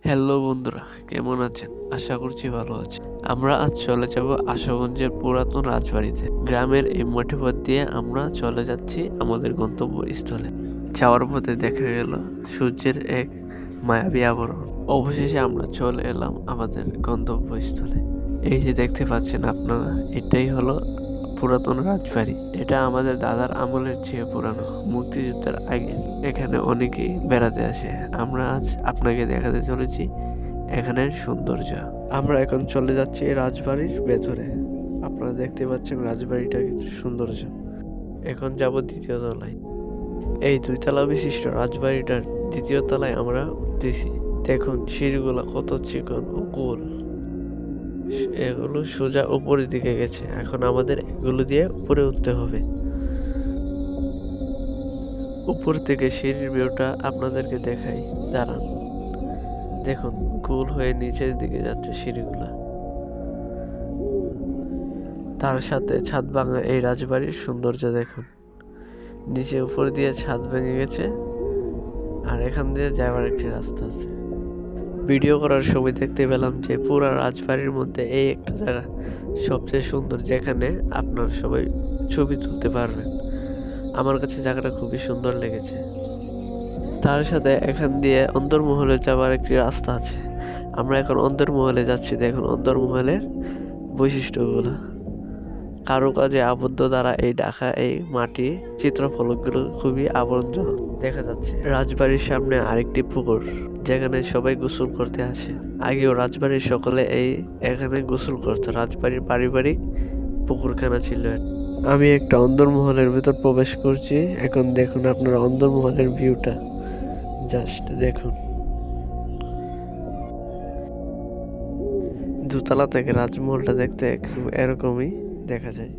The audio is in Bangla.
হ্যালো বন্ধুরা, কেমন আছেন? আশা করছি ভালো আছেন। আমরা আজ চলে যাব আশুগঞ্জের পুরাতন রাজবাড়িতে। গ্রামের এই মাঠে পথ দিয়ে আমরা চলে যাচ্ছি আমাদের গন্তব্যস্থলে। যাওয়ার পথে দেখা গেল সূর্যের এক মায়াবী আবরণ। অবশেষে আমরা চলে এলাম আমাদের গন্তব্যস্থলে। এই যে দেখতে পাচ্ছেন আপনারা, এটাই হলো পুরাতন রাজবাড়ি। এটা আমাদের দাদার আমলের চেয়ে পুরানো, মুক্তিযুদ্ধের আগে। এখানে অনেকেই বেড়াতে আসে। আমরা আজ আপনাকে দেখাতে চলেছি এখানের সৌন্দর্য। আমরা এখন চলে যাচ্ছি এই রাজবাড়ির ভেতরে। আপনারা দেখতে পাচ্ছেন রাজবাড়িটার সৌন্দর্য। এখন যাব দ্বিতীয় তলায়। এই 2 তলা বিশিষ্ট রাজবাড়িটার দ্বিতীয় তলায় আমরা উঠতেছি। দেখুন সিঁড়িগুলো কত চিকন ও গোল। এগুলো সোজা উপরের দিকে গেছে। এখন আমাদের এগুলো দিয়ে উপরে উঠতে হবে। উপর থেকে সিঁড়ির ভিউটা আপনাদেরকে দেখাই, দাঁড়ান। দেখুন গোল হয়ে নিচের দিকে যাচ্ছে সিঁড়িগুলা। তার সাথে ছাদ ভাঙা এই রাজবাড়ির সৌন্দর্য দেখুন। নিচে উপর দিয়ে ছাদ ভেঙে গেছে, আর এখান দিয়ে যাওয়ার একটি রাস্তা আছে। ভিডিও করার সময় দেখতে পেলাম যে পুরা রাজবাড়ির মধ্যে এই একটা জায়গা সবচেয়ে সুন্দর, যেখানে আপনার সবাই ছবি তুলতে পারবেন। আমার কাছে জায়গাটা খুবই সুন্দর লেগেছে। তার সাথে এখান দিয়ে অন্দরমহলে যাওয়ার একটি রাস্তা আছে। আমরা এখন অন্দরমহলে যাচ্ছি। দেখুন অন্দরমহলের বৈশিষ্ট্যগুলো। কারুকাজে আবদ্ধ দ্বারা এই ঢাকা এই মাটি চিত্রফলকগুলো খুবই আবরণজনক দেখা যাচ্ছে। রাজবাড়ির সামনে আরেকটি পুকুর, যেখানে সবাই গোসল করতে আসে। আগেও রাজবাড়ির সকলে এখানে গোসল করতো। রাজবাড়ির পারিবারিক পুকুরখানা ছিল। আমি একটা অন্দরমহলের ভিতর প্রবেশ করছি। এখন দেখুন আপনারা অন্দরমহলের ভিউটা, জাস্ট দেখুন। দোতলা থেকে রাজমহলটা দেখতে এরকমই দেখা যায়।